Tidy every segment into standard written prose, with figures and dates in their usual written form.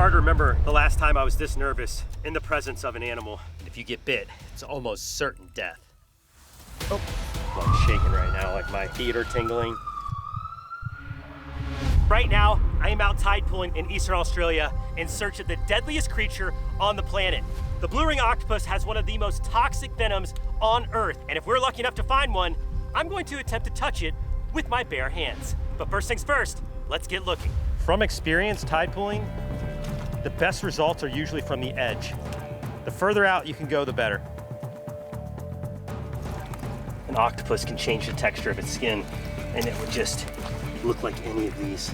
hard to remember the last time I was this nervous in the presence of an animal. If you get bit, it's almost certain death. Oh, I'm shaking right now, like my feet are tingling. Right now, I am out tide pooling in Eastern Australia in search of the deadliest creature on the planet. The Blue Ring Octopus has one of the most toxic venoms on Earth, and if we're lucky enough to find one, I'm going to attempt to touch it with my bare hands. But first things first, let's get looking. From experience tide pooling, the best results are usually from the edge. The further out you can go, the better. An octopus can change the texture of its skin, and it would just look like any of these.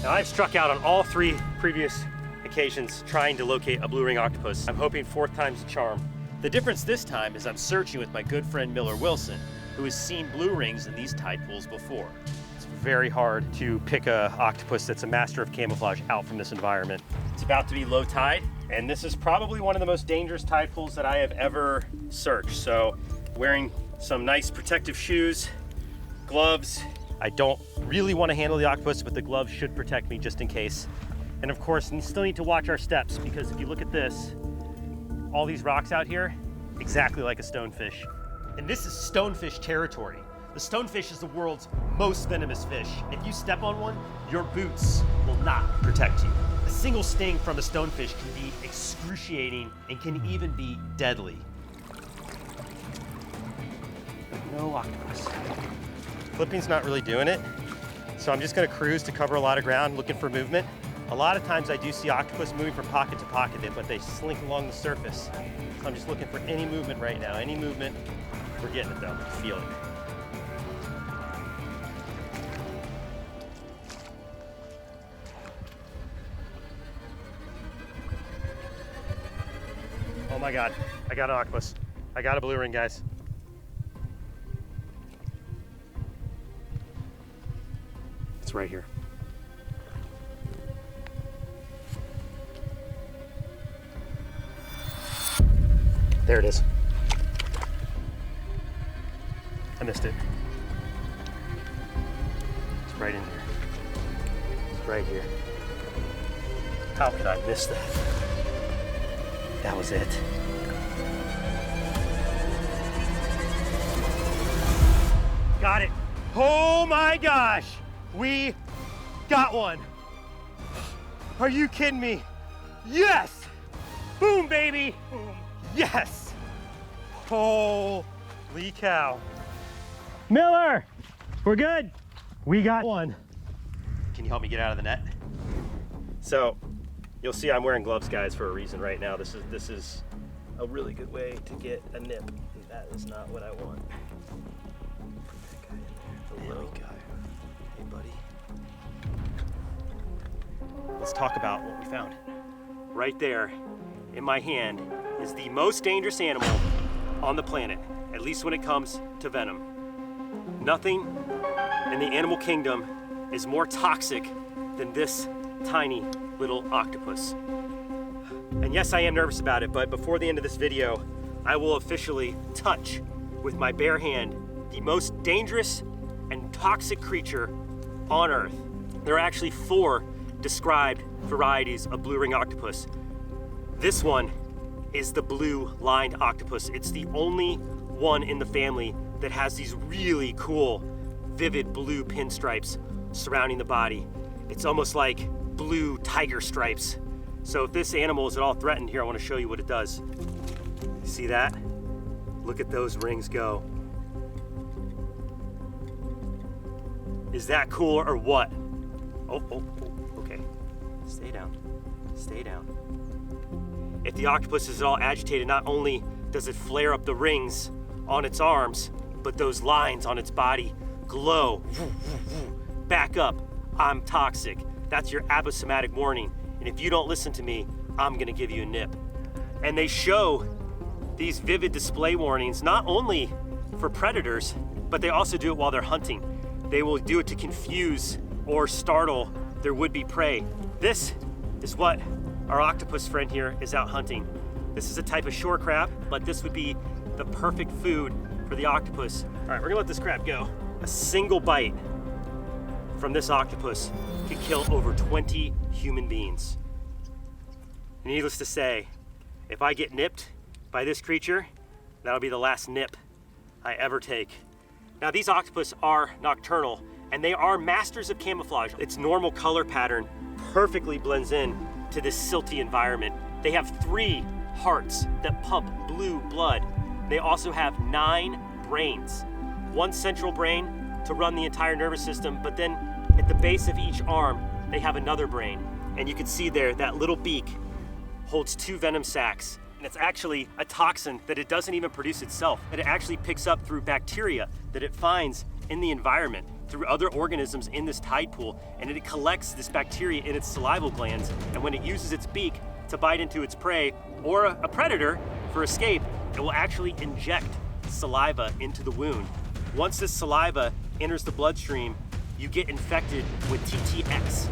Now, I've struck out on all 3 previous occasions trying to locate a blue ring octopus. I'm hoping 4th time's a charm. The difference this time is I'm searching with my good friend Miller Wilson, who has seen blue rings in these tide pools before. It's very hard to pick a octopus that's a master of camouflage out from this environment. It's about to be low tide, and this is probably one of the most dangerous tide pools that I have ever searched. So wearing some nice protective shoes, gloves. I don't really want to handle the octopus, but the gloves should protect me just in case. And of course, you still need to watch our steps, because if you look at this, all these rocks out here, exactly like a stonefish. And this is stonefish territory. The stonefish is the world's most venomous fish. If you step on one, your boots will not protect you. A single sting from a stonefish can be excruciating and can even be deadly. No octopus. Flipping's not really doing it, so I'm just gonna cruise to cover a lot of ground looking for movement. A lot of times I do see octopus moving from pocket to pocket, but they slink along the surface. So I'm just looking for any movement right now. Any movement, we're getting it though, feel it. Oh my God, I got an octopus. I got a blue ring, guys. It's right here. There it is. I missed it. It's right in here. It's right here. How could I miss that? That was it. Got it. Oh my gosh. We got one. Are you kidding me? Yes! Boom, baby! Boom. Yes! Holy cow. Miller, we're good. We got one. Can you help me get out of the net? So, you'll see I'm wearing gloves, guys, for a reason right now. This is a really good way to get a nip. That is not what I want. Put that guy in there. There we go. Hey, buddy. Let's talk about what we found. Right there in my hand is the most dangerous animal on the planet, at least when it comes to venom. Nothing in the animal kingdom is more toxic than this tiny little octopus. And yes, I am nervous about it, but before the end of this video, I will officially touch with my bare hand the most dangerous and toxic creature on Earth. There are actually 4 described varieties of blue ring octopus. This one is the blue lined octopus. It's the only one in the family that has these really cool, vivid blue pinstripes surrounding the body. It's almost like blue tiger stripes. So if this animal is at all threatened, here, I want to show you what it does. See that? Look at those rings go. Is that cool or what? Oh, okay. Stay down, stay down. If the octopus is at all agitated, not only does it flare up the rings on its arms, but those lines on its body glow. Back up, I'm toxic. That's your aposematic warning. And if you don't listen to me, I'm gonna give you a nip. And they show these vivid display warnings, not only for predators, but they also do it while they're hunting. They will do it to confuse or startle their would-be prey. This is what our octopus friend here is out hunting. This is a type of shore crab, but this would be the perfect food for the octopus. All right, we're gonna let this crab go. A single bite from this octopus could kill over 20 human beings. Needless to say, if I get nipped by this creature, that'll be the last nip I ever take. Now these octopus are nocturnal and they are masters of camouflage. Its normal color pattern perfectly blends in to this silty environment. They have 3 hearts that pump blue blood. They also have 9 brains. 1 central brain to run the entire nervous system, but then at the base of each arm, they have another brain. And you can see there, that little beak holds 2 venom sacs. And it's actually a toxin that it doesn't even produce itself, that it actually picks up through bacteria that it finds in the environment, through other organisms in this tide pool, and it collects this bacteria in its salival glands, and when it uses its beak to bite into its prey or a predator for escape, it will actually inject saliva into the wound. Once this saliva enters the bloodstream, you get infected with TTX.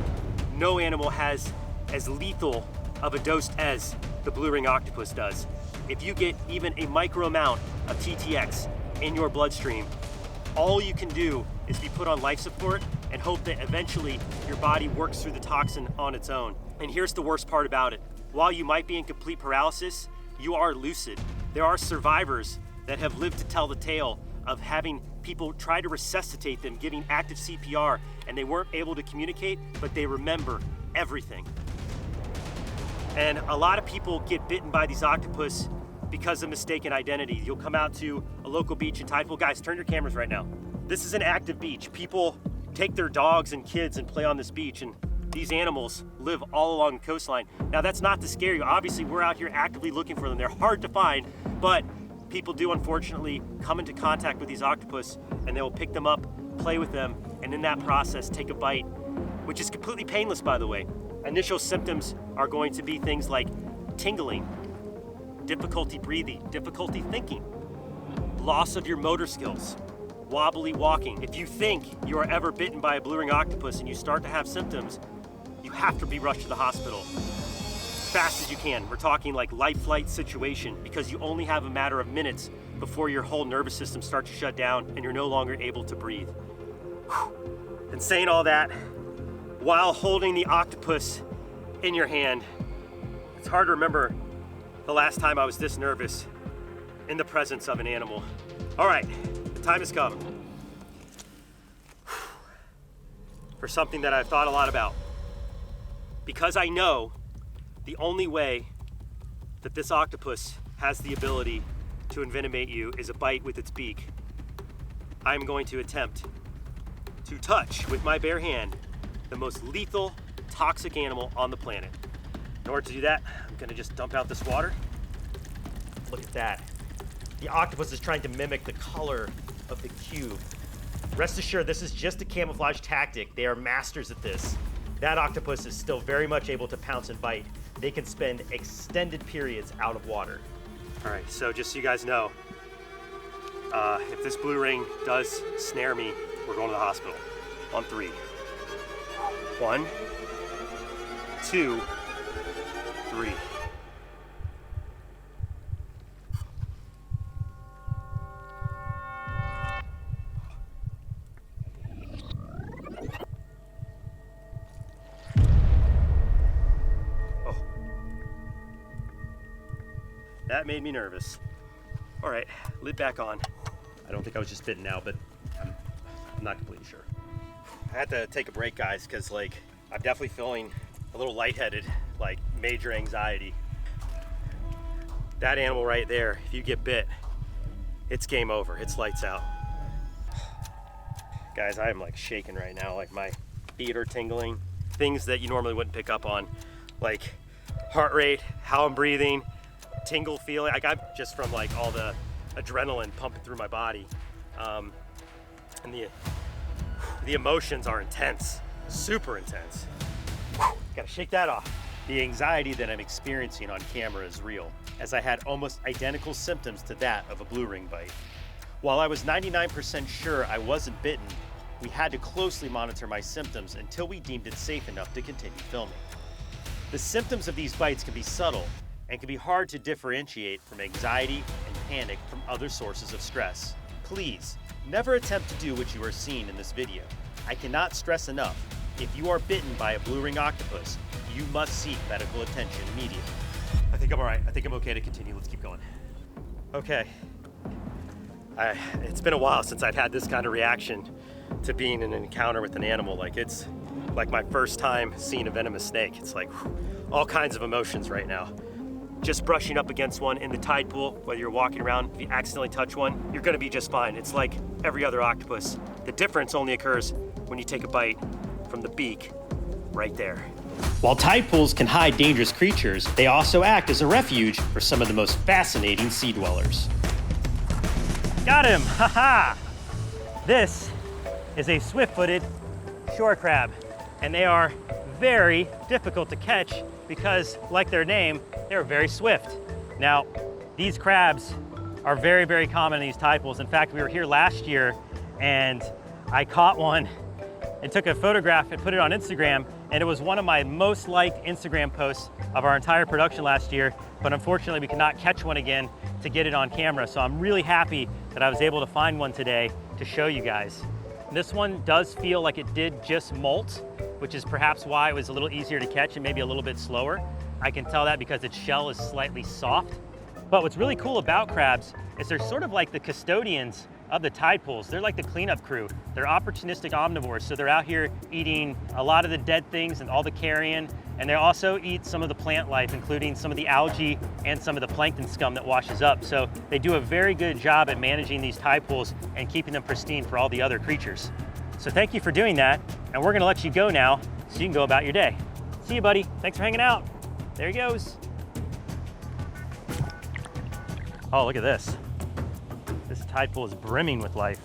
No animal has as lethal of a dose as the blue ring octopus does. If you get even a micro amount of TTX in your bloodstream, all you can do is be put on life support and hope that eventually your body works through the toxin on its own. And here's the worst part about it. While you might be in complete paralysis, you are lucid. There are survivors that have lived to tell the tale of having people try to resuscitate them, giving active CPR, and they weren't able to communicate, but they remember everything. And a lot of people get bitten by these octopus because of mistaken identity. You'll come out to a local beach in Tidepool. Guys, turn your cameras right now. This is an active beach. People take their dogs and kids and play on this beach, and these animals live all along the coastline. Now that's not to scare you. Obviously, we're out here actively looking for them. They're hard to find, but people do unfortunately come into contact with these octopus, and they will pick them up, play with them, and in that process take a bite, which is completely painless, by the way. Initial symptoms are going to be things like tingling, difficulty breathing, difficulty thinking, loss of your motor skills, wobbly walking. If you think you are ever bitten by a blue ring octopus and you start to have symptoms, you have to be rushed to the hospital as fast as you can. We're talking like life flight situation, because you only have a matter of minutes before your whole nervous system starts to shut down and you're no longer able to breathe. Whew. And saying all that while holding the octopus in your hand, it's hard to remember the last time I was this nervous in the presence of an animal. All right, the time has come for something that I've thought a lot about. Because I know the only way that this octopus has the ability to envenomate you is a bite with its beak, I'm going to attempt to touch with my bare hand the most lethal, toxic animal on the planet. In order to do that, I'm gonna just dump out this water. Look at that. The octopus is trying to mimic the color of the cube. Rest assured, this is just a camouflage tactic. They are masters at this. That octopus is still very much able to pounce and bite. They can spend extended periods out of water. All right, so just so you guys know, if this blue ring does snare me, we're going to the hospital on 3. 1, 2, 3. Oh. That made me nervous. All right, lid back on. I don't think I was just bitten now, but I'm not completely sure. I had to take a break, guys, because like I'm definitely feeling a little lightheaded, like major anxiety. That animal right there, if you get bit, it's game over. It's lights out. Guys, I am like shaking right now. Like my feet are tingling. Things that you normally wouldn't pick up on, like heart rate, how I'm breathing, tingle feeling. Like I'm just from like all the adrenaline pumping through my body. And the emotions are intense, super intense. Gotta shake that off. The anxiety that I'm experiencing on camera is real, as I had almost identical symptoms to that of a blue ring bite. While I was 99% sure I wasn't bitten, we had to closely monitor my symptoms until we deemed it safe enough to continue filming. The symptoms of these bites can be subtle and can be hard to differentiate from anxiety and panic from other sources of stress. Please, never attempt to do what you are seeing in this video. I cannot stress enough, if you are bitten by a blue ring octopus, you must seek medical attention immediately. I think I'm all right. I think I'm okay to continue. Let's keep going. Okay. It's been a while since I've had this kind of reaction to being in an encounter with an animal. Like, it's like my first time seeing a venomous snake. It's like all kinds of emotions right now. Just brushing up against one in the tide pool, whether you're walking around, if you accidentally touch one, you're gonna be just fine. It's like every other octopus. The difference only occurs when you take a bite from the beak right there. While tide pools can hide dangerous creatures, they also act as a refuge for some of the most fascinating sea dwellers. Got him, haha! This is a swift-footed shore crab, and they are very difficult to catch because, like their name, they're very swift. Now, these crabs are very, very common in these tide pools. In fact, we were here last year and I caught one and took a photograph and put it on Instagram, and it was one of my most liked Instagram posts of our entire production last year, but unfortunately we could not catch one again to get it on camera. So I'm really happy that I was able to find one today to show you guys. This one does feel like it did just molt, which is perhaps why it was a little easier to catch and maybe a little bit slower. I can tell that because its shell is slightly soft. But what's really cool about crabs is they're sort of like the custodians of the tide pools. They're like the cleanup crew. They're opportunistic omnivores, so they're out here eating a lot of the dead things and all the carrion, and they also eat some of the plant life, including some of the algae and some of the plankton scum that washes up. So they do a very good job at managing these tide pools and keeping them pristine for all the other creatures. So thank you for doing that, and we're gonna let you go now so you can go about your day. See you, buddy. Thanks for hanging out. There he goes. Oh, look at this. This tide pool is brimming with life.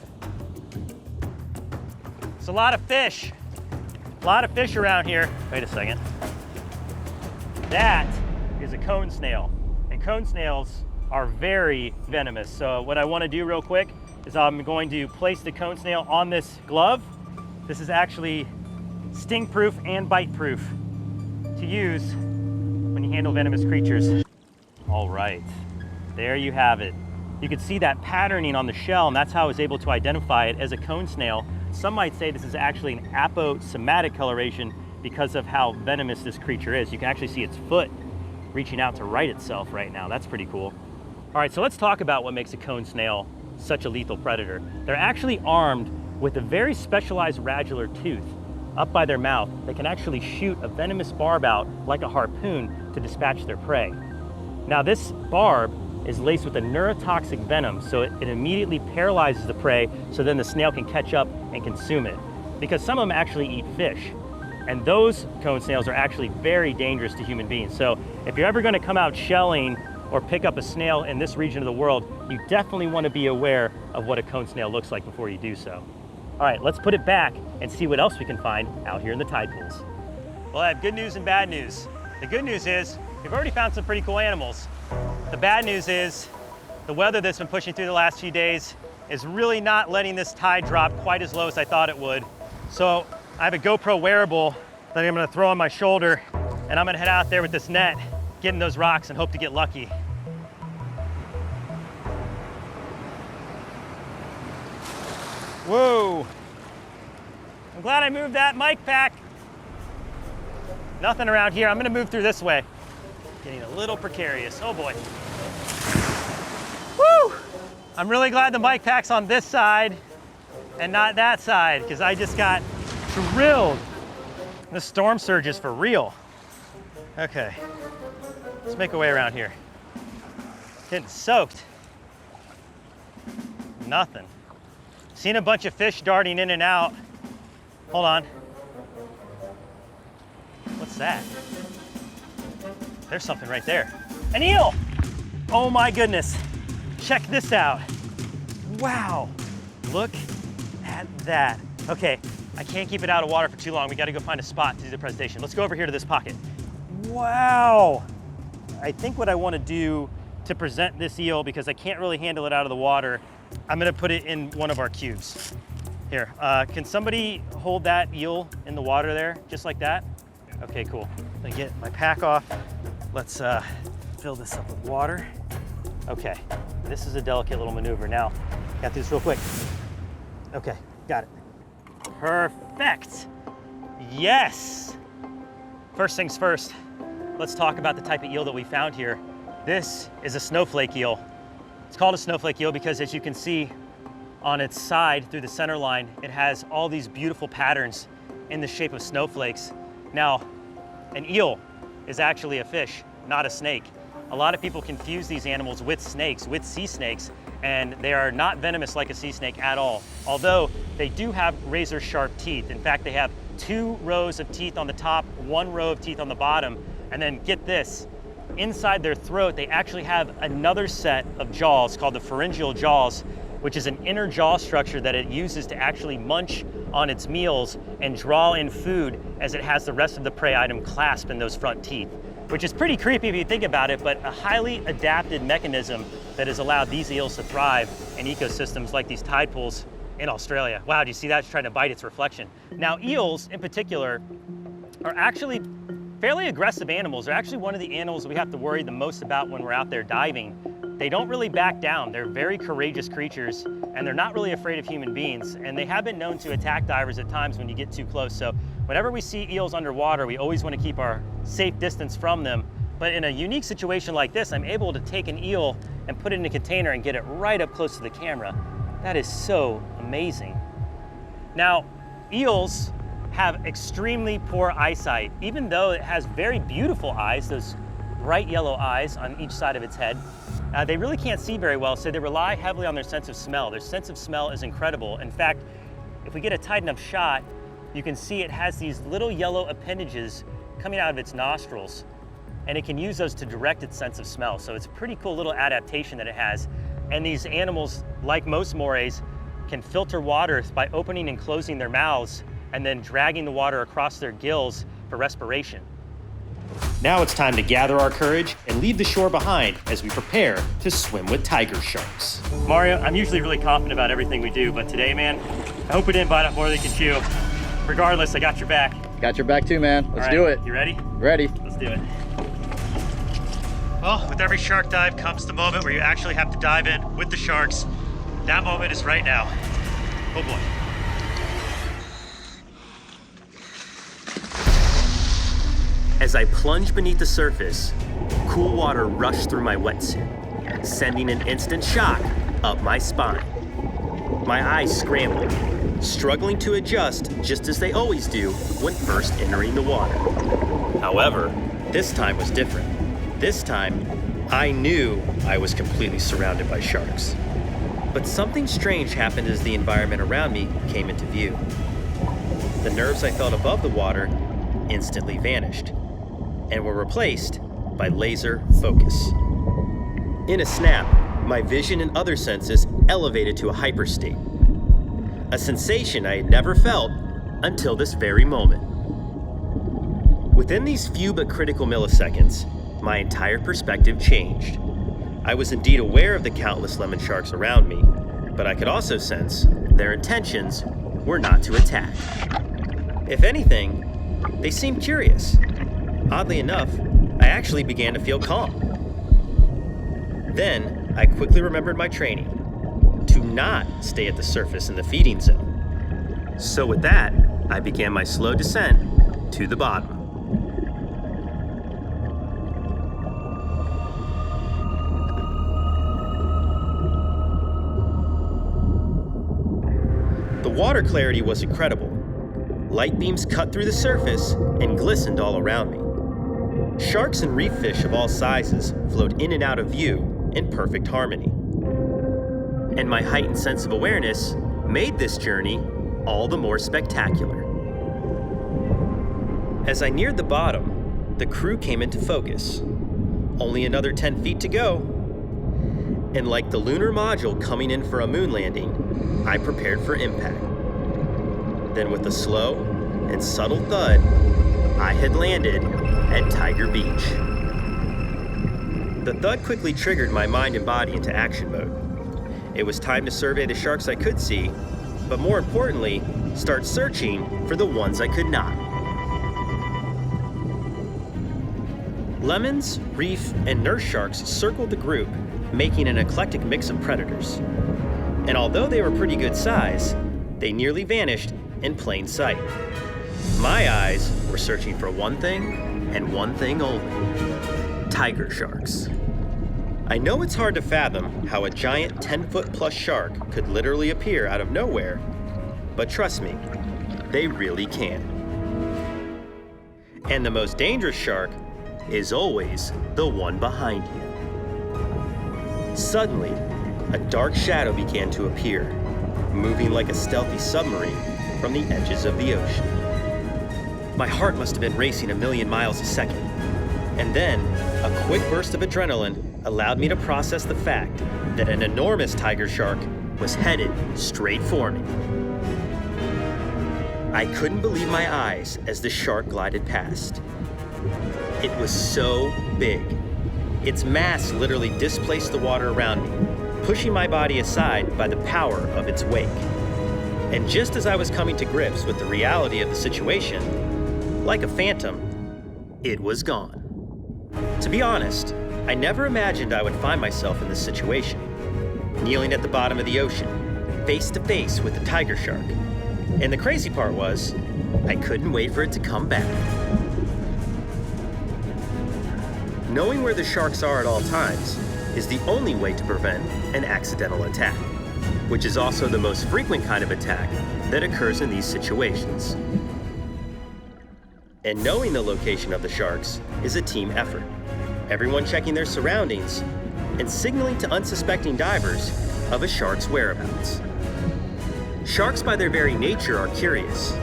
It's a lot of fish. A lot of fish around here. Wait a second. That is a cone snail. And cone snails are very venomous. So what I want to do real quick is I'm going to place the cone snail on this glove. This is actually sting proof and bite proof to use when you handle venomous creatures. All right, there you have it. You can see that patterning on the shell, and that's how I was able to identify it as a cone snail. Some might say this is actually an aposematic coloration because of how venomous this creature is. You can actually see its foot reaching out to right itself right now. That's pretty cool. All right, so let's talk about what makes a cone snail such a lethal predator. They're actually armed with a very specialized radular tooth up by their mouth that can actually shoot a venomous barb out like a harpoon to dispatch their prey. Now, this barb is laced with a neurotoxic venom, so it immediately paralyzes the prey, so then the snail can catch up and consume it. Because some of them actually eat fish, and those cone snails are actually very dangerous to human beings. So if you're ever gonna come out shelling or pick up a snail in this region of the world, you definitely wanna be aware of what a cone snail looks like before you do so. All right, let's put it back and see what else we can find out here in the tide pools. Well, I have good news and bad news. The good news is we've already found some pretty cool animals. The bad news is the weather that's been pushing through the last few days is really not letting this tide drop quite as low as I thought it would. So I have a GoPro wearable that I'm gonna throw on my shoulder, and I'm gonna head out there with this net, get in those rocks and hope to get lucky. Whoa. I'm glad I moved that mic pack. Nothing around here. I'm gonna move through this way. Getting a little precarious. Oh boy. Woo! I'm really glad the mic pack's on this side and not that side, because I just got drilled. The storm surge is for real. Okay, let's make our way around here. Getting soaked. Nothing. Seen a bunch of fish darting in and out. Hold on. What's that? There's something right there. An eel! Oh my goodness. Check this out. Wow. Look at that. Okay, I can't keep it out of water for too long. We gotta go find a spot to do the presentation. Let's go over here to this pocket. Wow. I think what I wanna do to present this eel, because I can't really handle it out of the water, I'm gonna put it in one of our cubes. Here, can somebody hold that eel in the water there, just like that? Okay, cool. I'm gonna get my pack off. Let's fill this up with water. Okay, this is a delicate little maneuver. Now, got this real quick. Okay, got it. Perfect. Yes. First things first, let's talk about the type of eel that we found here. This is a snowflake eel. It's called a snowflake eel because, as you can see on its side through the center line, it has all these beautiful patterns in the shape of snowflakes. Now, an eel is actually a fish, not a snake. A lot of people confuse these animals with snakes, with sea snakes, and they are not venomous like a sea snake at all. Although they do have razor sharp teeth. In fact, they have 2 rows of teeth on the top, 1 row of teeth on the bottom, and then get this, inside their throat, they actually have another set of jaws called the pharyngeal jaws, which is an inner jaw structure that it uses to actually munch on its meals and draw in food as it has the rest of the prey item clasped in those front teeth, which is pretty creepy if you think about it, but a highly adapted mechanism that has allowed these eels to thrive in ecosystems like these tide pools in Australia. Wow, do you see that? It's trying to bite its reflection. Now, eels in particular are actually fairly aggressive animals. They're actually one of the animals we have to worry the most about when we're out there diving. They don't really back down. They're very courageous creatures, and they're not really afraid of human beings. And they have been known to attack divers at times when you get too close. So whenever we see eels underwater, we always want to keep our safe distance from them. But in a unique situation like this, I'm able to take an eel and put it in a container and get it right up close to the camera. That is so amazing. Now, eels have extremely poor eyesight. Even though it has very beautiful eyes, those bright yellow eyes on each side of its head, they really can't see very well, so they rely heavily on their sense of smell. Their sense of smell is incredible. In fact, if we get a tight enough shot, you can see it has these little yellow appendages coming out of its nostrils, and it can use those to direct its sense of smell. So it's a pretty cool little adaptation that it has. And these animals, like most morays, can filter water by opening and closing their mouths and then dragging the water across their gills for respiration. Now it's time to gather our courage and leave the shore behind as we prepare to swim with tiger sharks. Mario, I'm usually really confident about everything we do, but today, man, I hope we didn't bite off more than we can chew. Regardless, I got your back. Got your back too, man. Let's do it. You ready? Ready. Let's do it. Well, with every shark dive comes the moment where you actually have to dive in with the sharks. That moment is right now. Oh boy. As I plunged beneath the surface, cool water rushed through my wetsuit, sending an instant shock up my spine. My eyes scrambled, struggling to adjust just as they always do when first entering the water. However, this time was different. This time, I knew I was completely surrounded by sharks. But something strange happened as the environment around me came into view. The nerves I felt above the water instantly vanished and were replaced by laser focus. In a snap, my vision and other senses elevated to a hyperstate, a sensation I had never felt until this very moment. Within these few but critical milliseconds, my entire perspective changed. I was indeed aware of the countless lemon sharks around me, but I could also sense their intentions were not to attack. If anything, they seemed curious. Oddly enough, I actually began to feel calm. Then, I quickly remembered my training to not stay at the surface in the feeding zone. So with that, I began my slow descent to the bottom. The water clarity was incredible. Light beams cut through the surface and glistened all around me. Sharks and reef fish of all sizes flowed in and out of view in perfect harmony. And my heightened sense of awareness made this journey all the more spectacular. As I neared the bottom, the crew came into focus. Only another 10 feet to go. And like the lunar module coming in for a moon landing, I prepared for impact. Then with a slow and subtle thud, I had landed at Tiger Beach. The thud quickly triggered my mind and body into action mode. It was time to survey the sharks I could see, but more importantly, start searching for the ones I could not. Lemons, reef, and nurse sharks circled the group, making an eclectic mix of predators. And although they were pretty good size, they nearly vanished in plain sight. My eyes were searching for one thing and one thing only: tiger sharks. I know it's hard to fathom how a giant 10-foot-plus shark could literally appear out of nowhere, but trust me, they really can. And the most dangerous shark is always the one behind you. Suddenly, a dark shadow began to appear, moving like a stealthy submarine from the edges of the ocean. My heart must have been racing 1,000,000 miles a second, and then a quick burst of adrenaline allowed me to process the fact that an enormous tiger shark was headed straight for me. I couldn't believe my eyes as the shark glided past. It was so big. Its mass literally displaced the water around me, pushing my body aside by the power of its wake. And just as I was coming to grips with the reality of the situation, like a phantom, it was gone. To be honest, I never imagined I would find myself in this situation, kneeling at the bottom of the ocean, face to face with a tiger shark. And the crazy part was, I couldn't wait for it to come back. Knowing where the sharks are at all times is the only way to prevent an accidental attack, which is also the most frequent kind of attack that occurs in these situations. And knowing the location of the sharks is a team effort. Everyone checking their surroundings and signaling to unsuspecting divers of a shark's whereabouts. Sharks by their very nature are curious.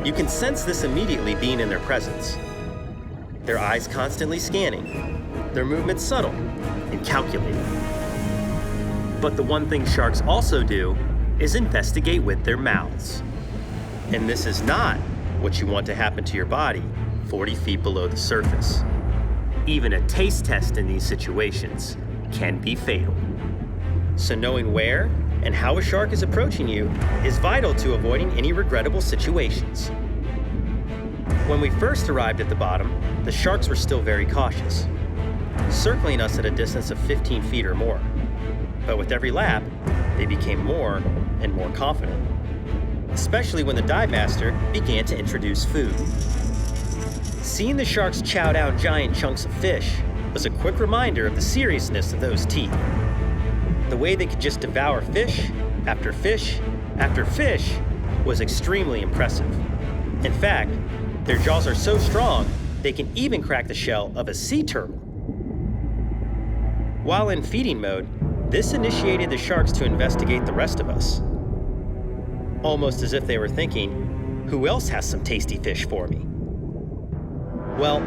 You can sense this immediately being in their presence. Their eyes constantly scanning, their movements subtle and calculating. But the one thing sharks also do is investigate with their mouths. And this is not what you want to happen to your body 40 feet below the surface. Even a taste test in these situations can be fatal. So knowing where and how a shark is approaching you is vital to avoiding any regrettable situations. When we first arrived at the bottom, the sharks were still very cautious, circling us at a distance of 15 feet or more. But with every lap, they became more and more confident, especially when the dive master began to introduce food. Seeing the sharks chow down giant chunks of fish was a quick reminder of the seriousness of those teeth. The way they could just devour fish after fish after fish was extremely impressive. In fact, their jaws are so strong, they can even crack the shell of a sea turtle. While in feeding mode, this initiated the sharks to investigate the rest of us. Almost as if they were thinking, who else has some tasty fish for me? Well,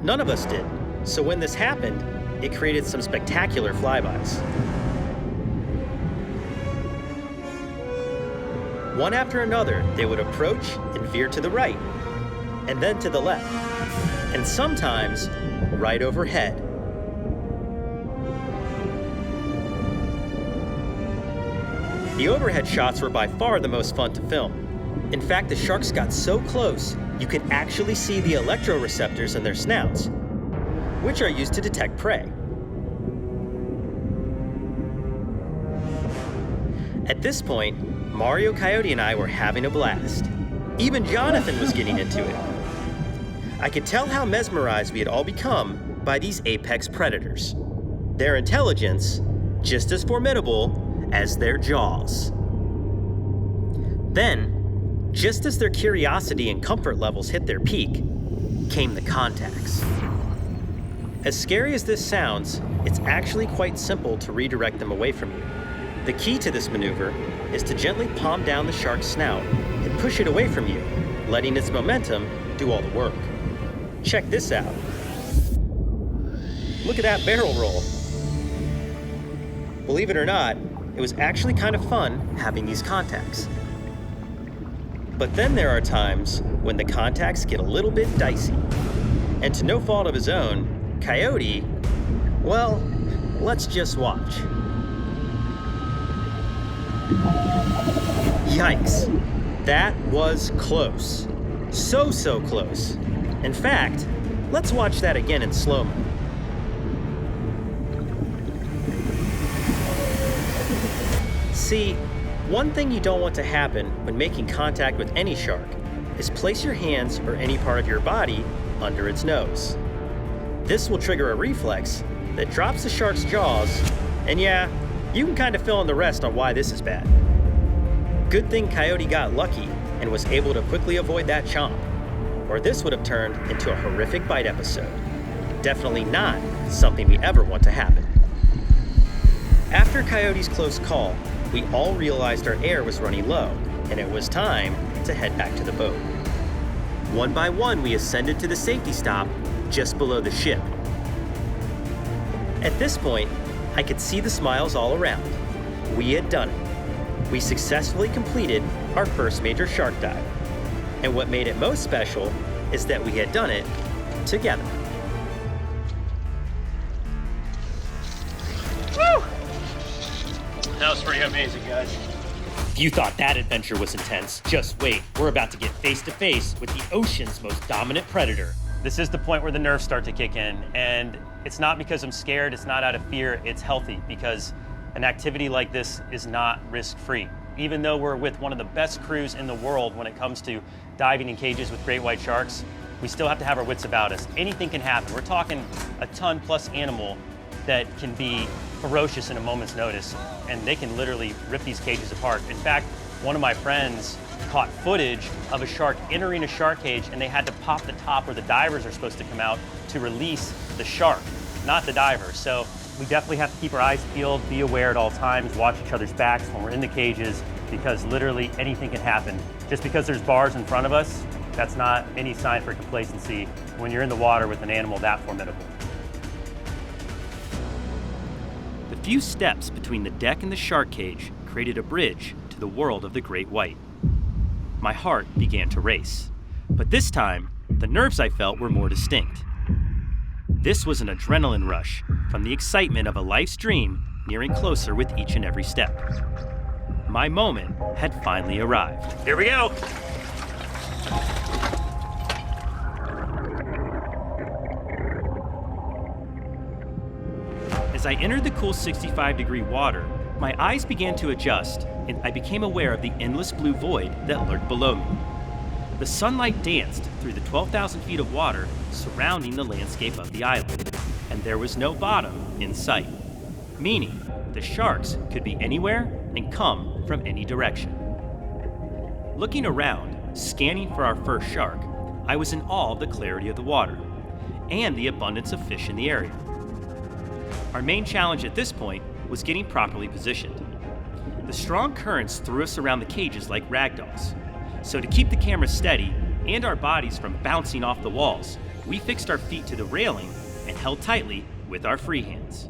none of us did, so when this happened, it created some spectacular flybys. One after another, they would approach and veer to the right, and then to the left, and sometimes right overhead. The overhead shots were by far the most fun to film. In fact, the sharks got so close, you could actually see the electroreceptors in their snouts, which are used to detect prey. At this point, Mario, Coyote, and I were having a blast. Even Jonathan was getting into it. I could tell how mesmerized we had all become by these apex predators. Their intelligence, just as formidable as their jaws. Then, just as their curiosity and comfort levels hit their peak, came the contacts. As scary as this sounds, it's actually quite simple to redirect them away from you. The key to this maneuver is to gently palm down the shark's snout and push it away from you, letting its momentum do all the work. Check this out. Look at that barrel roll. Believe it or not, it was actually kind of fun having these contacts. But then there are times when the contacts get a little bit dicey. And to no fault of his own, Coyote, well, let's just watch. Yikes, that was close. So close. In fact, let's watch that again in slow-mo. See, one thing you don't want to happen when making contact with any shark is place your hands or any part of your body under its nose. This will trigger a reflex that drops the shark's jaws, and yeah, you can kind of fill in the rest on why this is bad. Good thing Coyote got lucky and was able to quickly avoid that chomp, or this would have turned into a horrific bite episode. Definitely not something we ever want to happen. After Coyote's close call, we all realized our air was running low, and it was time to head back to the boat. One by one, we ascended to the safety stop just below the ship. At this point, I could see the smiles all around. We had done it. We successfully completed our first major shark dive. And what made it most special is that we had done it together. Woo! That was pretty amazing, guys. If you thought that adventure was intense, just wait. We're about to get face to face with the ocean's most dominant predator. This is the point where the nerves start to kick in, and it's not because I'm scared, it's not out of fear, it's healthy, because an activity like this is not risk-free. Even though we're with one of the best crews in the world when it comes to diving in cages with great white sharks, we still have to have our wits about us. Anything can happen. We're talking a ton-plus animal that can be ferocious in a moment's notice, and they can literally rip these cages apart. In fact, one of my friends caught footage of a shark entering a shark cage, and they had to pop the top where the divers are supposed to come out to release the shark, not the diver. So we definitely have to keep our eyes peeled, be aware at all times, watch each other's backs when we're in the cages, because literally anything can happen. Just because there's bars in front of us, that's not any sign for complacency when you're in the water with an animal that formidable. The few steps between the deck and the shark cage created a bridge to the world of the great white. My heart began to race, but this time, the nerves I felt were more distinct. This was an adrenaline rush from the excitement of a life's dream nearing closer with each and every step. My moment had finally arrived. Here we go! As I entered the cool 65-degree water, my eyes began to adjust, and I became aware of the endless blue void that lurked below me. The sunlight danced through the 12,000 feet of water surrounding the landscape of the island, and there was no bottom in sight, meaning the sharks could be anywhere and come from any direction. Looking around, scanning for our first shark, I was in awe of the clarity of the water and the abundance of fish in the area. Our main challenge at this point was getting properly positioned. The strong currents threw us around the cages like ragdolls. So to keep the camera steady and our bodies from bouncing off the walls, we fixed our feet to the railing and held tightly with our free hands.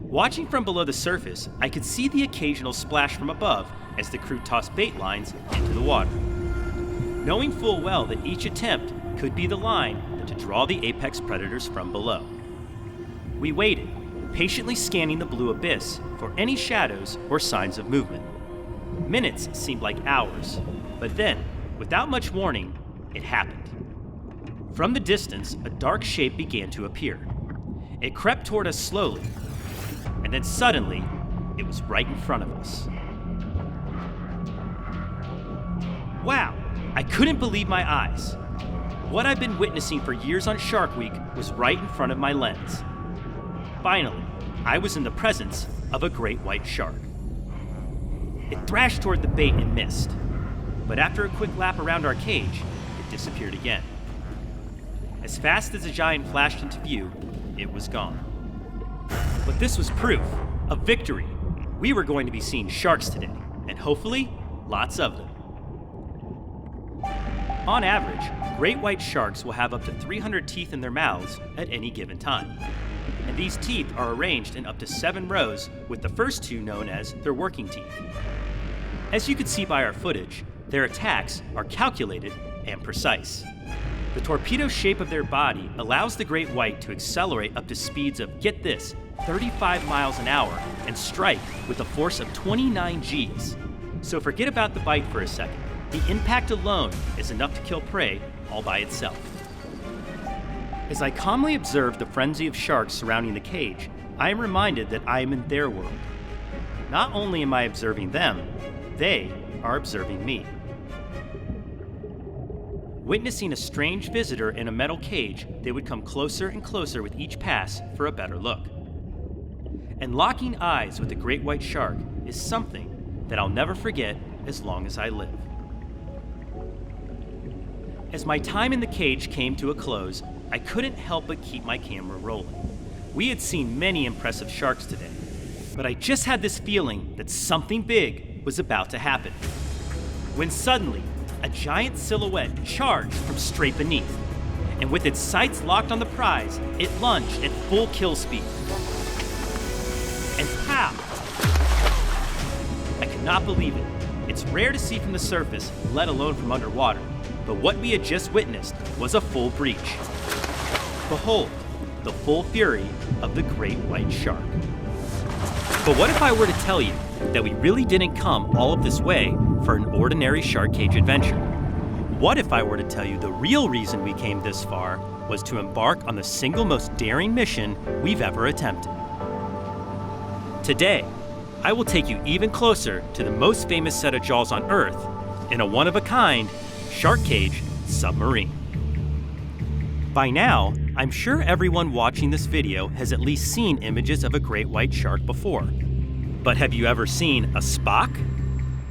Watching from below the surface, I could see the occasional splash from above as the crew tossed bait lines into the water. Knowing full well that each attempt could be the line to draw the apex predators from below. We waited, patiently scanning the blue abyss for any shadows or signs of movement. Minutes seemed like hours, but then, without much warning, it happened. From the distance, a dark shape began to appear. It crept toward us slowly, and then suddenly, it was right in front of us. Wow, I couldn't believe my eyes. What I've been witnessing for years on Shark Week was right in front of my lens. Finally, I was in the presence of a great white shark. It thrashed toward the bait and missed, but after a quick lap around our cage, it disappeared again. As fast as the giant flashed into view, it was gone. But this was proof of victory. We were going to be seeing sharks today, and hopefully, lots of them. On average, great white sharks will have up to 300 teeth in their mouths at any given time. And these teeth are arranged in up to 7 rows, with the first 2 known as their working teeth. As you can see by our footage, their attacks are calculated and precise. The torpedo shape of their body allows the great white to accelerate up to speeds of, get this, 35 miles an hour and strike with a force of 29 Gs. So forget about the bite for a second. The impact alone is enough to kill prey all by itself. As I calmly observe the frenzy of sharks surrounding the cage, I am reminded that I am in their world. Not only am I observing them, they are observing me. Witnessing a strange visitor in a metal cage, they would come closer and closer with each pass for a better look. And locking eyes with a great white shark is something that I'll never forget as long as I live. As my time in the cage came to a close, I couldn't help but keep my camera rolling. We had seen many impressive sharks today, but I just had this feeling that something big was about to happen. When suddenly, a giant silhouette charged from straight beneath, and with its sights locked on the prize, it lunged at full kill speed. And pow! I could not believe it. It's rare to see from the surface, let alone from underwater, but what we had just witnessed was a full breach. Behold, the full fury of the great white shark. But what if I were to tell you that we really didn't come all of this way for an ordinary shark cage adventure? What if I were to tell you the real reason we came this far was to embark on the single most daring mission we've ever attempted? Today, I will take you even closer to the most famous set of jaws on Earth in a one-of-a-kind shark cage submarine. By now, I'm sure everyone watching this video has at least seen images of a great white shark before. But have you ever seen a Spock?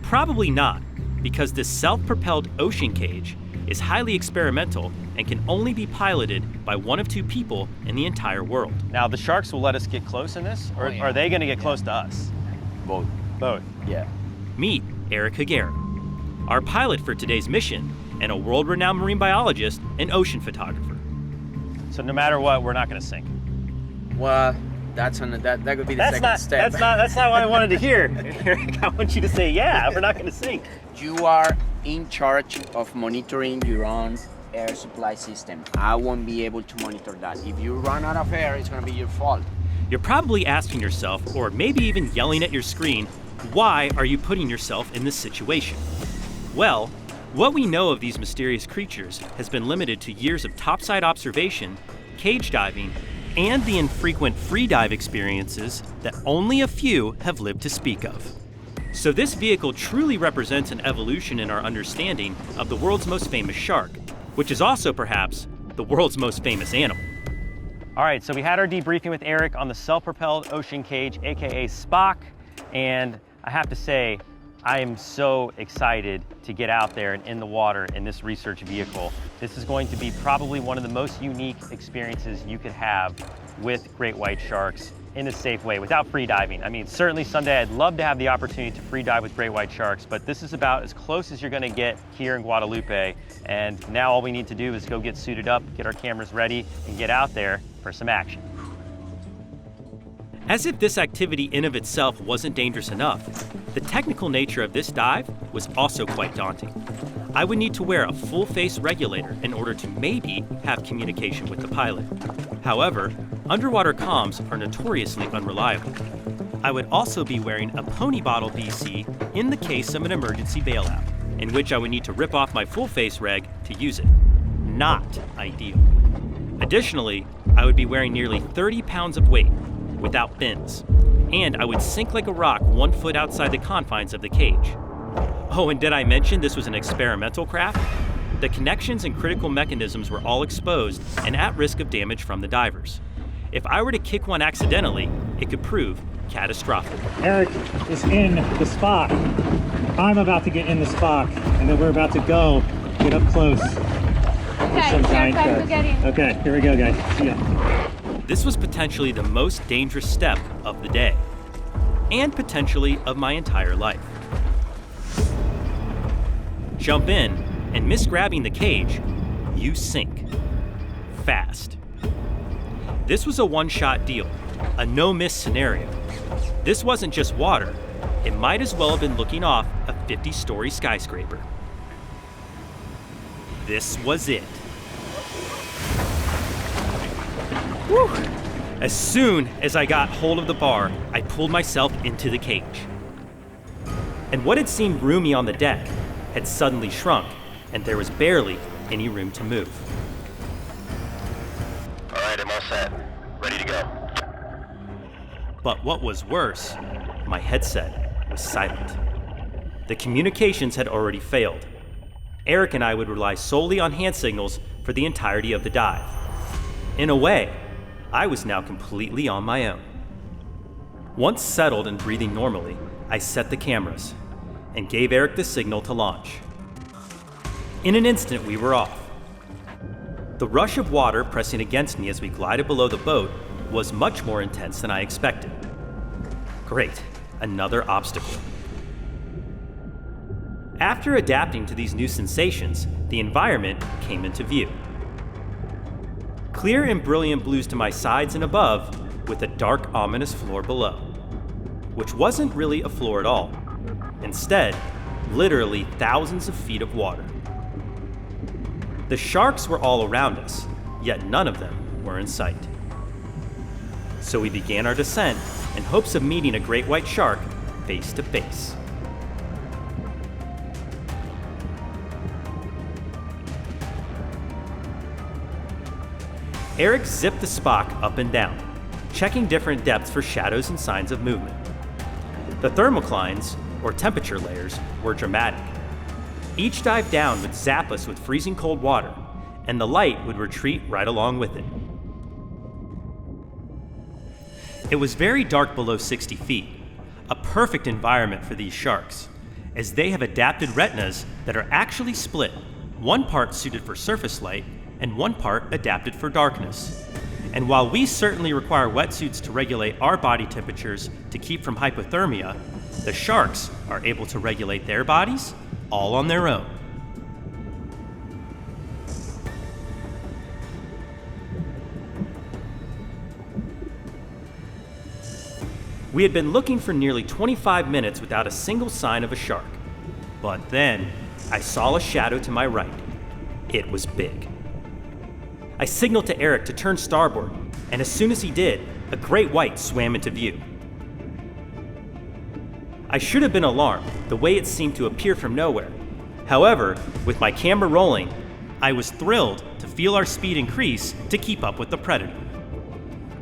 Probably not, because this self-propelled ocean cage is highly experimental and can only be piloted by one of two people in the entire world. Now, the sharks will let us get close in this, or are they gonna get close to us? Both. Both. Yeah. Meet Eric Higuera, our pilot for today's mission, and a world-renowned marine biologist and ocean photographer. So no matter what, we're not gonna sink. Well, that could be the second step. That's not what I wanted to hear. Eric, I want you to say, yeah, we're not gonna sink. You are in charge of monitoring your own air supply system. I won't be able to monitor that. If you run out of air, it's gonna be your fault. You're probably asking yourself, or maybe even yelling at your screen, why are you putting yourself in this situation? Well, what we know of these mysterious creatures has been limited to years of topside observation, cage diving, and the infrequent free dive experiences that only a few have lived to speak of. So this vehicle truly represents an evolution in our understanding of the world's most famous shark, which is also perhaps the world's most famous animal. All right, so we had our debriefing with Eric on the self-propelled ocean cage, AKA Spock, and I have to say, I am so excited to get out there and in the water in this research vehicle. This is going to be probably one of the most unique experiences you could have with great white sharks in a safe way, without free diving. I mean, certainly someday I'd love to have the opportunity to free dive with great white sharks, but this is about as close as you're gonna get here in Guadalupe. And now all we need to do is go get suited up, get our cameras ready, and get out there for some action. As if this activity in of itself wasn't dangerous enough, the technical nature of this dive was also quite daunting. I would need to wear a full face regulator in order to maybe have communication with the pilot. However, underwater comms are notoriously unreliable. I would also be wearing a pony bottle BC in the case of an emergency bailout, in which I would need to rip off my full face reg to use it. Not ideal. Additionally, I would be wearing nearly 30 pounds of weight, without fins, and I would sink like a rock 1 foot outside the confines of the cage. Oh, and did I mention this was an experimental craft? The connections and critical mechanisms were all exposed and at risk of damage from the divers. If I were to kick one accidentally, it could prove catastrophic. Eric is in the Spock. I'm about to get in the Spock, and then we're about to go get up close. Okay, Some giant time to sharks. get in. Okay, here we go, guys. See ya. This was potentially the most dangerous step of the day, and potentially of my entire life. Jump in, and miss grabbing the cage, you sink. Fast. This was a one-shot deal, a no-miss scenario. This wasn't just water, it might as well have been looking off a 50-story skyscraper. This was it. Whew. As soon as I got hold of the bar, I pulled myself into the cage. And what had seemed roomy on the deck had suddenly shrunk, and there was barely any room to move. All right, I'm all set. Ready to go. But what was worse, my headset was silent. The communications had already failed. Eric and I would rely solely on hand signals for the entirety of the dive. In a way, I was now completely on my own. Once settled and breathing normally, I set the cameras and gave Eric the signal to launch. In an instant, we were off. The rush of water pressing against me as we glided below the boat was much more intense than I expected. Great, another obstacle. After adapting to these new sensations, the environment came into view. Clear and brilliant blues to my sides and above, with a dark, ominous floor below, which wasn't really a floor at all. Instead, literally thousands of feet of water. The sharks were all around us, yet none of them were in sight. So we began our descent in hopes of meeting a great white shark face to face. Eric zipped the Spock up and down, checking different depths for shadows and signs of movement. The thermoclines, or temperature layers, were dramatic. Each dive down would zap us with freezing cold water, and the light would retreat right along with it. It was very dark below 60 feet, a perfect environment for these sharks, as they have adapted retinas that are actually split, one part suited for surface light and one part adapted for darkness. And while we certainly require wetsuits to regulate our body temperatures to keep from hypothermia, the sharks are able to regulate their bodies all on their own. We had been looking for nearly 25 minutes without a single sign of a shark. But then, I saw a shadow to my right. It was big. I signaled to Eric to turn starboard, and as soon as he did, a great white swam into view. I should have been alarmed, the way it seemed to appear from nowhere. However, with my camera rolling, I was thrilled to feel our speed increase to keep up with the predator.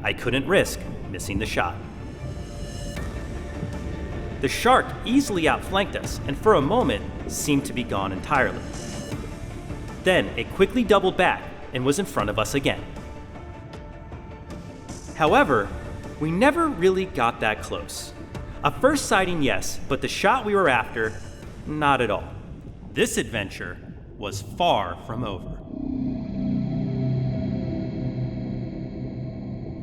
I couldn't risk missing the shot. The shark easily outflanked us and for a moment seemed to be gone entirely. Then it quickly doubled back and was in front of us again. However, we never really got that close. A first sighting, yes, but the shot we were after, not at all. This adventure was far from over.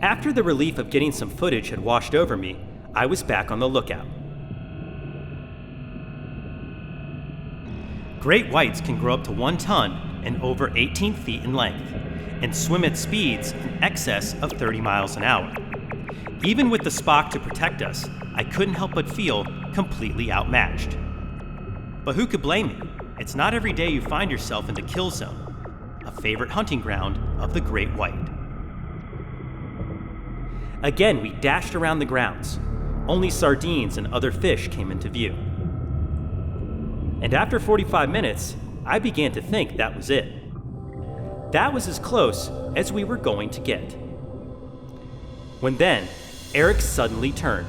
After the relief of getting some footage had washed over me, I was back on the lookout. Great whites can grow up to 1 ton and over 18 feet in length, and swim at speeds in excess of 30 miles an hour. Even with the Spock to protect us, I couldn't help but feel completely outmatched. But who could blame me? It's not every day you find yourself in the kill zone, a favorite hunting ground of the great white. Again, we dashed around the grounds. Only sardines and other fish came into view. And after 45 minutes, I began to think that was it. That was as close as we were going to get. When then, Eric suddenly turned.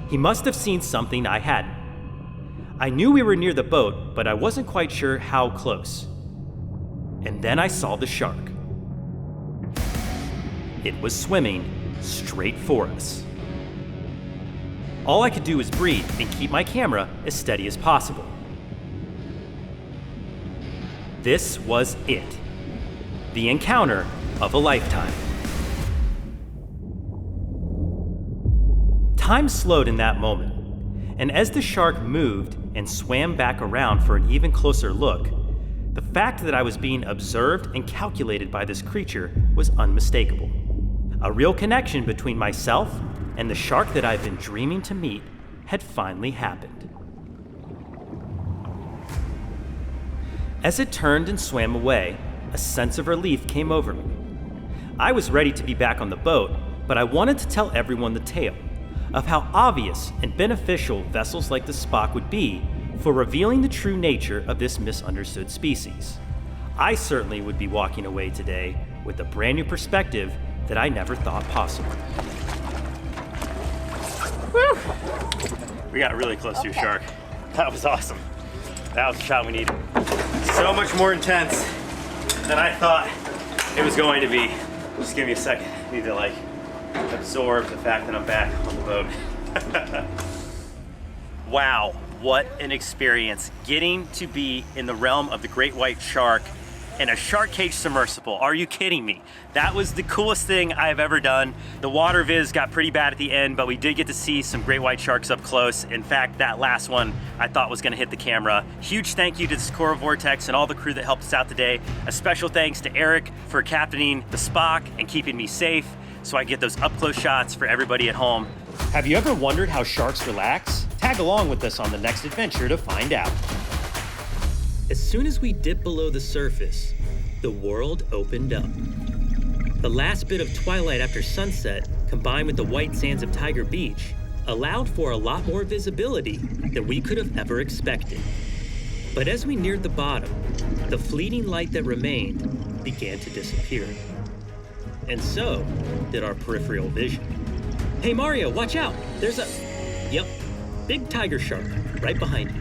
He must have seen something I hadn't. I knew we were near the boat, but I wasn't quite sure how close. And then I saw the shark. It was swimming straight for us. All I could do was breathe and keep my camera as steady as possible. This was it. The encounter of a lifetime. Time slowed in that moment, and as the shark moved and swam back around for an even closer look, the fact that I was being observed and calculated by this creature was unmistakable. A real connection between myself and the shark that I've been dreaming to meet had finally happened. As it turned and swam away, a sense of relief came over me. I was ready to be back on the boat, but I wanted to tell everyone the tale of how obvious and beneficial vessels like the Spock would be for revealing the true nature of this misunderstood species. I certainly would be walking away today with a brand new perspective that I never thought possible. Woo! We got really close to a shark. That was awesome. That was the shot we needed. So much more intense than I thought it was going to be. Just give me a second. I need to like absorb the fact that I'm back on the boat. Wow, what an experience getting to be in the realm of the great white shark in a shark cage submersible. Are you kidding me? That was the coolest thing I've ever done. The water viz got pretty bad at the end, but we did get to see some great white sharks up close. In fact, that last one I thought was gonna hit the camera. Huge thank you to the Socorro Vortex and all the crew that helped us out today. A special thanks to Eric for captaining the Spock and keeping me safe so I get those up close shots for everybody at home. Have you ever wondered how sharks relax? Tag along with us on the next adventure to find out. As soon as we dipped below the surface, the world opened up. The last bit of twilight after sunset, combined with the white sands of Tiger Beach, allowed for a lot more visibility than we could have ever expected. But as we neared the bottom, the fleeting light that remained began to disappear. And so did our peripheral vision. Hey Mario, watch out! There's a big tiger shark right behind you.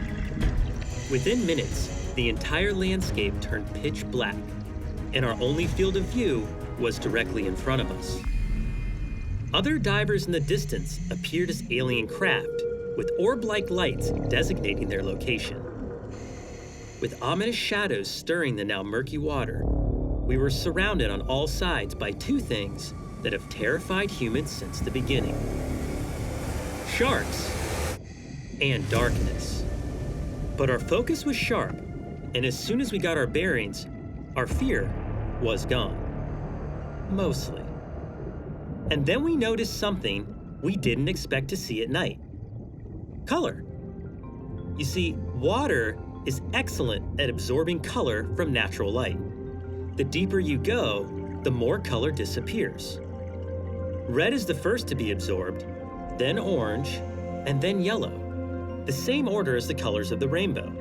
Within minutes, the entire landscape turned pitch black, and our only field of view was directly in front of us. Other divers in the distance appeared as alien craft, with orb-like lights designating their location. With ominous shadows stirring the now murky water, we were surrounded on all sides by two things that have terrified humans since the beginning: sharks and darkness. But our focus was sharp, and as soon as we got our bearings, our fear was gone. Mostly. And then we noticed something we didn't expect to see at night. Color. You see, water is excellent at absorbing color from natural light. The deeper you go, the more color disappears. Red is the first to be absorbed, then orange, and then yellow, the same order as the colors of the rainbow.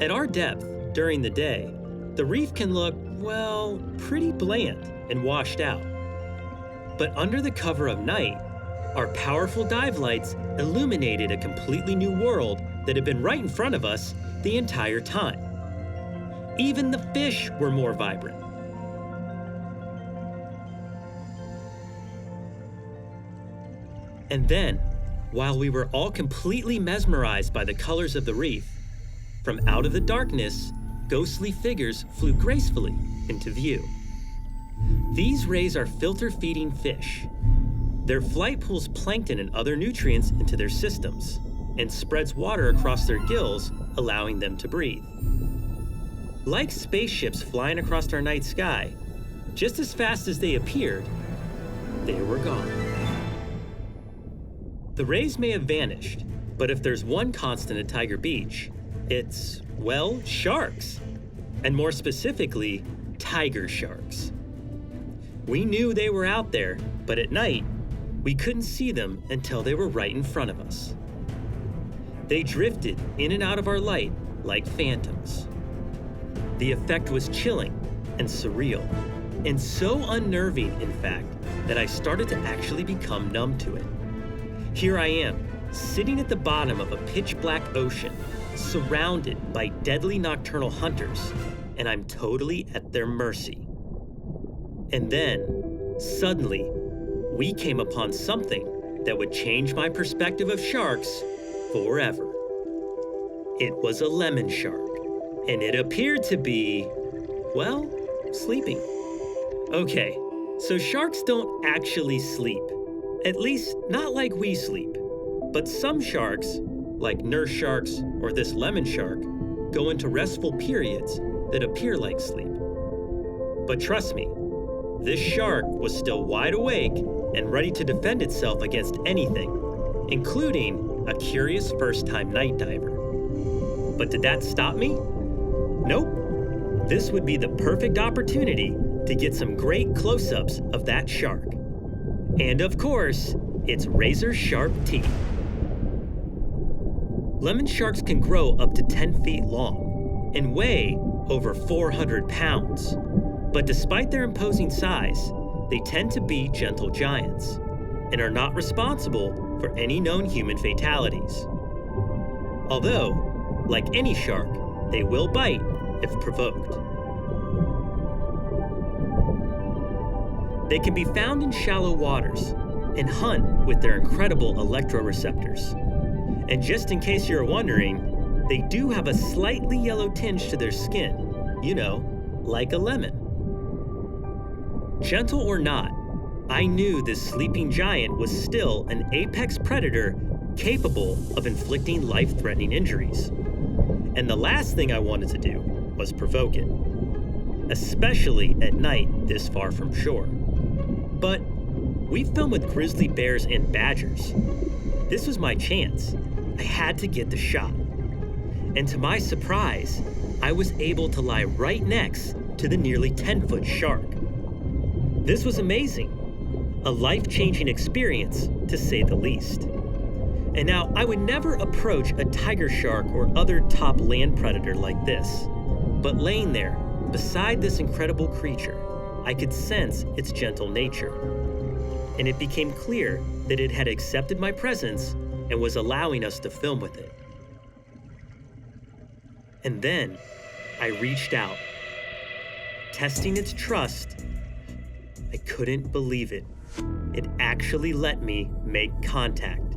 At our depth, during the day, the reef can look, well, pretty bland and washed out. But under the cover of night, our powerful dive lights illuminated a completely new world that had been right in front of us the entire time. Even the fish were more vibrant. And then, while we were all completely mesmerized by the colors of the reef, from out of the darkness, ghostly figures flew gracefully into view. These rays are filter-feeding fish. Their flight pulls plankton and other nutrients into their systems and spreads water across their gills, allowing them to breathe. Like spaceships flying across our night sky, just as fast as they appeared, they were gone. The rays may have vanished, but if there's one constant at Tiger Beach, it's, well, sharks. And more specifically, tiger sharks. We knew they were out there, but at night, we couldn't see them until they were right in front of us. They drifted in and out of our light like phantoms. The effect was chilling and surreal, and so unnerving, in fact, that I started to actually become numb to it. Here I am, sitting at the bottom of a pitch-black ocean, surrounded by deadly nocturnal hunters, and I'm totally at their mercy. And then, suddenly, we came upon something that would change my perspective of sharks forever. It was a lemon shark, and it appeared to be, well, sleeping. Okay, so sharks don't actually sleep, at least not like we sleep. But some sharks, like nurse sharks or this lemon shark, go into restful periods that appear like sleep. But trust me, this shark was still wide awake and ready to defend itself against anything, including a curious first-time night diver. But did that stop me? Nope. This would be the perfect opportunity to get some great close-ups of that shark. And of course, its razor-sharp teeth. Lemon sharks can grow up to 10 feet long and weigh over 400 pounds. But despite their imposing size, they tend to be gentle giants and are not responsible for any known human fatalities. Although, like any shark, they will bite if provoked. They can be found in shallow waters and hunt with their incredible electroreceptors. And just in case you're wondering, they do have a slightly yellow tinge to their skin, you know, like a lemon. Gentle or not, I knew this sleeping giant was still an apex predator capable of inflicting life-threatening injuries. And the last thing I wanted to do was provoke it, especially at night this far from shore. But we filmed with grizzly bears and badgers. This was my chance. I had to get the shot. And to my surprise, I was able to lie right next to the nearly 10-foot shark. This was amazing. A life-changing experience, to say the least. And now, I would never approach a tiger shark or other top land predator like this. But laying there, beside this incredible creature, I could sense its gentle nature. And it became clear that it had accepted my presence and was allowing us to film with it. And then, I reached out. Testing its trust, I couldn't believe it. It actually let me make contact.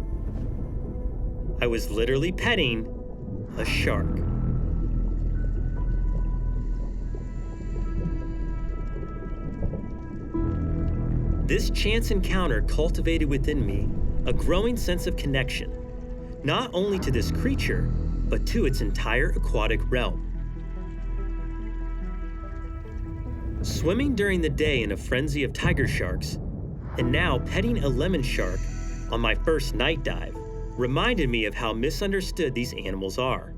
I was literally petting a shark. This chance encounter cultivated within me a growing sense of connection, not only to this creature, but to its entire aquatic realm. Swimming during the day in a frenzy of tiger sharks, and now petting a lemon shark on my first night dive, reminded me of how misunderstood these animals are.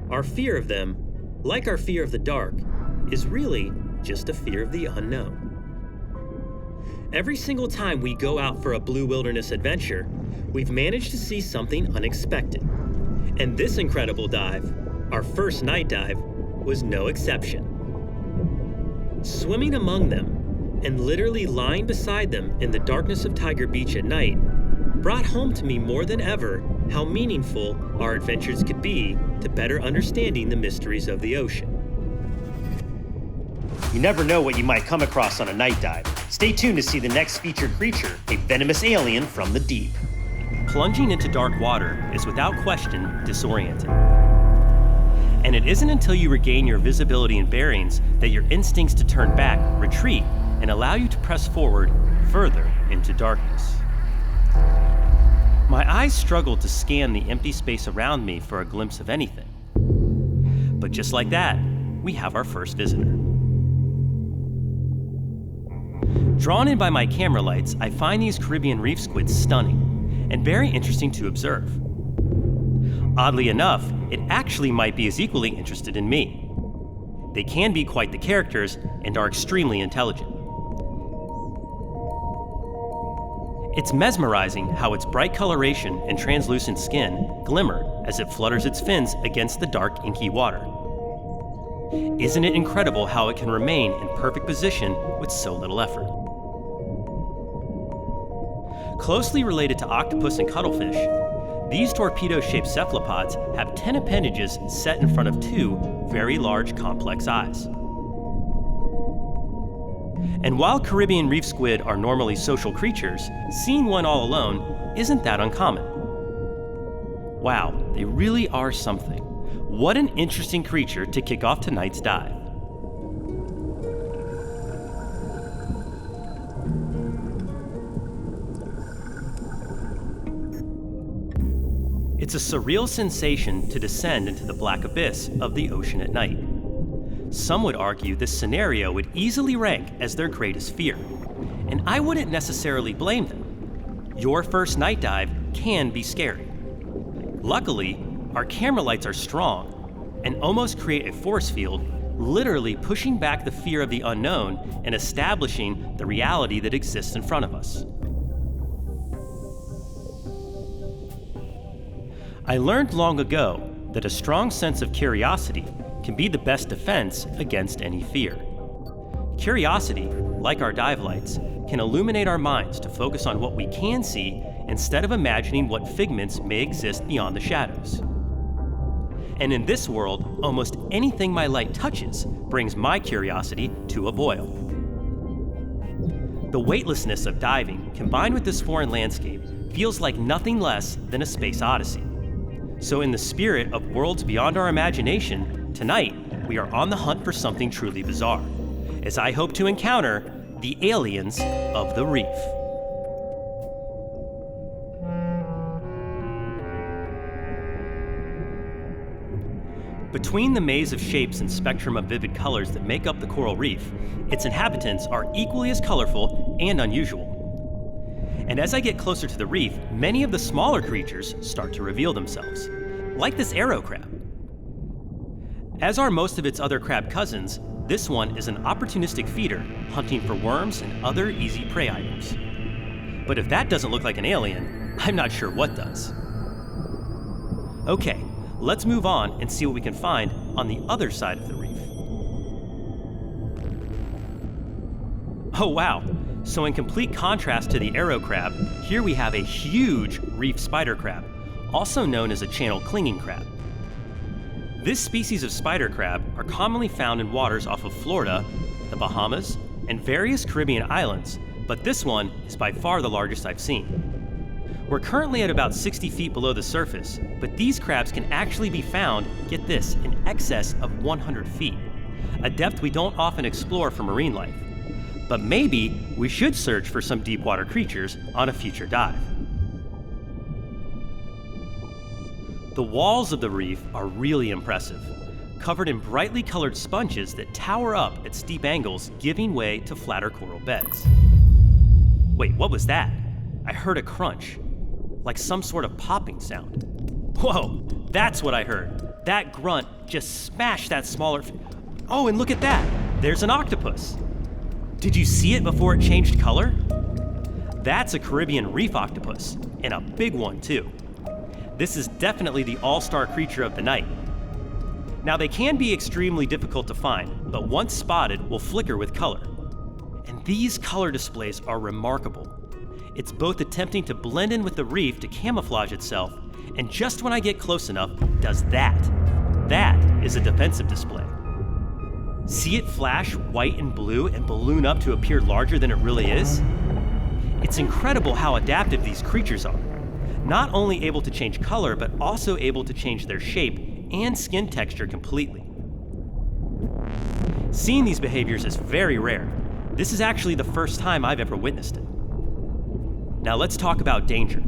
Our fear of them, like our fear of the dark, is really just a fear of the unknown. Every single time we go out for a blue wilderness adventure, we've managed to see something unexpected. And this incredible dive, our first night dive, was no exception. Swimming among them, and literally lying beside them in the darkness of Tiger Beach at night, brought home to me more than ever how meaningful our adventures could be to better understanding the mysteries of the ocean. You never know what you might come across on a night dive. Stay tuned to see the next featured creature, a venomous alien from the deep. Plunging into dark water is without question disorienting. And it isn't until you regain your visibility and bearings that your instincts to turn back retreat and allow you to press forward further into darkness. My eyes struggled to scan the empty space around me for a glimpse of anything. But just like that, we have our first visitor. Drawn in by my camera lights, I find these Caribbean reef squids stunning and very interesting to observe. Oddly enough, it actually might be as equally interested in me. They can be quite the characters and are extremely intelligent. It's mesmerizing how its bright coloration and translucent skin glimmer as it flutters its fins against the dark, inky water. Isn't it incredible how it can remain in perfect position with so little effort? Closely related to octopus and cuttlefish, these torpedo-shaped cephalopods have 10 appendages set in front of 2 very large, complex eyes. And while Caribbean reef squid are normally social creatures, seeing one all alone isn't that uncommon. Wow, they really are something. What an interesting creature to kick off tonight's dive. It's a surreal sensation to descend into the black abyss of the ocean at night. Some would argue this scenario would easily rank as their greatest fear, and I wouldn't necessarily blame them. Your first night dive can be scary. Luckily, our camera lights are strong and almost create a force field, literally pushing back the fear of the unknown and establishing the reality that exists in front of us. I learned long ago that a strong sense of curiosity can be the best defense against any fear. Curiosity, like our dive lights, can illuminate our minds to focus on what we can see instead of imagining what figments may exist beyond the shadows. And in this world, almost anything my light touches brings my curiosity to a boil. The weightlessness of diving, combined with this foreign landscape, feels like nothing less than a space odyssey. So in the spirit of worlds beyond our imagination, tonight we are on the hunt for something truly bizarre, as I hope to encounter the aliens of the reef. Between the maze of shapes and spectrum of vivid colors that make up the coral reef, its inhabitants are equally as colorful and unusual. And as I get closer to the reef, many of the smaller creatures start to reveal themselves, like this arrow crab. As are most of its other crab cousins, this one is an opportunistic feeder, hunting for worms and other easy prey items. But if that doesn't look like an alien, I'm not sure what does. Okay, let's move on and see what we can find on the other side of the reef. Oh wow, so in complete contrast to the arrow crab, here we have a huge reef spider crab, also known as a channel clinging crab. This species of spider crab are commonly found in waters off of Florida, the Bahamas, and various Caribbean islands, but this one is by far the largest I've seen. We're currently at about 60 feet below the surface, but these crabs can actually be found, get this, in excess of 100 feet, a depth we don't often explore for marine life. But maybe we should search for some deep water creatures on a future dive. The walls of the reef are really impressive, covered in brightly colored sponges that tower up at steep angles, giving way to flatter coral beds. Wait, what was that? I heard a crunch, like some sort of popping sound. Whoa, that's what I heard. That grunt just smashed that smaller Oh, and look at that. There's an octopus. Did you see it before it changed color? That's a Caribbean reef octopus, and a big one too. This is definitely the all-star creature of the night. Now they can be extremely difficult to find, but once spotted will flicker with color. And these color displays are remarkable. It's both attempting to blend in with the reef to camouflage itself, and just when I get close enough, does that. That is a defensive display. See it flash white and blue and balloon up to appear larger than it really is? It's incredible how adaptive these creatures are. Not only able to change color, but also able to change their shape and skin texture completely. Seeing these behaviors is very rare. This is actually the first time I've ever witnessed it. Now let's talk about danger.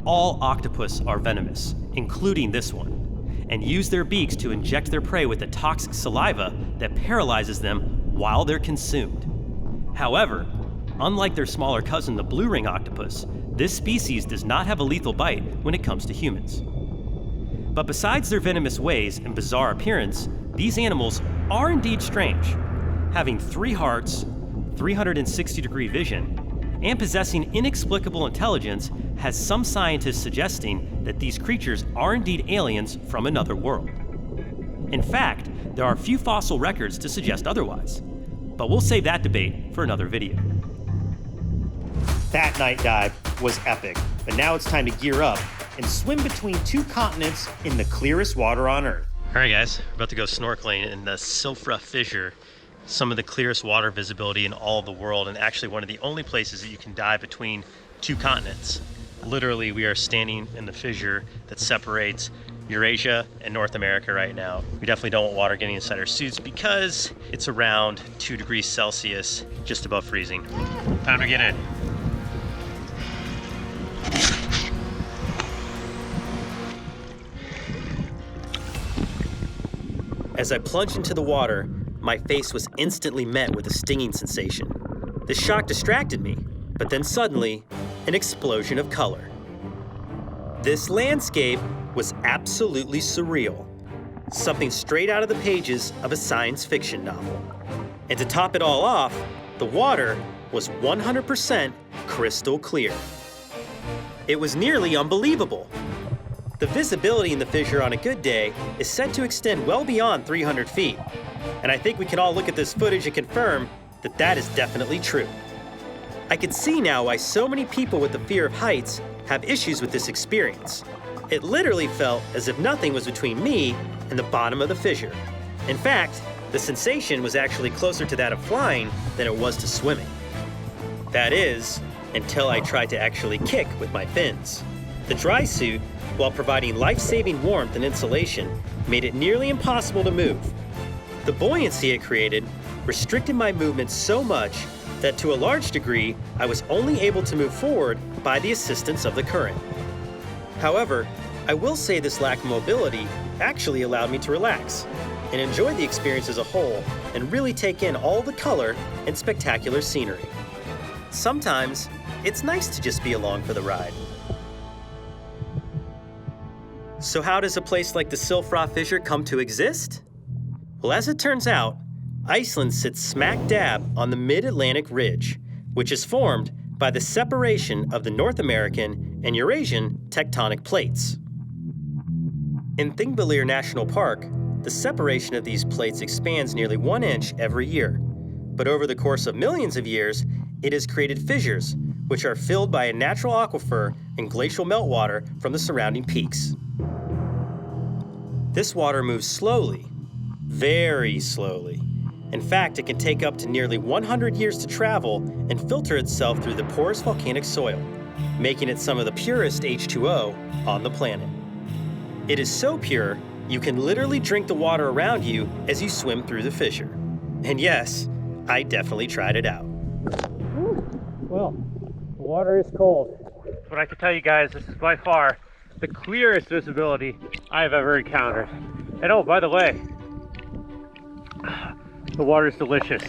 All octopus are venomous, including this one, and use their beaks to inject their prey with a toxic saliva that paralyzes them while they're consumed. However, unlike their smaller cousin, the blue ring octopus, this species does not have a lethal bite when it comes to humans. But besides their venomous ways and bizarre appearance, these animals are indeed strange, having 3 hearts, 360-degree vision, and possessing inexplicable intelligence has some scientists suggesting that these creatures are indeed aliens from another world. In fact, there are few fossil records to suggest otherwise, but we'll save that debate for another video. That night dive was epic, but now it's time to gear up and swim between 2 continents in the clearest water on Earth. All right, guys, we're about to go snorkeling in the Silfra Fissure, some of the clearest water visibility in all of the world, and actually one of the only places that you can dive between 2 continents. Literally, we are standing in the fissure that separates Eurasia and North America right now. We definitely don't want water getting inside our suits because it's around 2 degrees Celsius, just above freezing. Time to get in. As I plunged into the water, my face was instantly met with a stinging sensation. The shock distracted me, but then suddenly, an explosion of color. This landscape was absolutely surreal, something straight out of the pages of a science fiction novel. And to top it all off, the water was 100% crystal clear. It was nearly unbelievable. The visibility in the fissure on a good day is said to extend well beyond 300 feet, and I think we can all look at this footage and confirm that that is definitely true. I can see now why so many people with the fear of heights have issues with this experience, It literally felt as if nothing was between me and the bottom of the fissure. In fact, the sensation was actually closer to that of flying than it was to swimming. That is, until I tried to actually kick with my fins. The dry suit, while providing life-saving warmth and insulation, made it nearly impossible to move. The buoyancy it created restricted my movement so much that to a large degree, I was only able to move forward by the assistance of the current. However, I will say this lack of mobility actually allowed me to relax and enjoy the experience as a whole and really take in all the color and spectacular scenery. Sometimes, it's nice to just be along for the ride. So how does a place like the Silfra Fissure come to exist? Well, as it turns out, Iceland sits smack dab on the mid-Atlantic ridge, which is formed by the separation of the North American and Eurasian tectonic plates. In Thingvellir National Park, the separation of these plates expands nearly 1 inch every year. But over the course of millions of years, it has created fissures, which are filled by a natural aquifer and glacial meltwater from the surrounding peaks. This water moves slowly, very slowly. In fact, it can take up to nearly 100 years to travel and filter itself through the porous volcanic soil, making it some of the purest H2O on the planet. It is so pure, you can literally drink the water around you as you swim through the fissure. And yes, I definitely tried it out. Well, the water is cold, but I can tell you guys, this is by far the clearest visibility I have ever encountered. And oh, by the way, the water is delicious.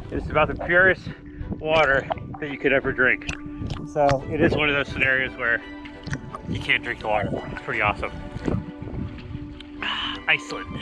It's about the purest water that you could ever drink. So it is one of those scenarios where you can't drink the water. It's pretty awesome. Iceland.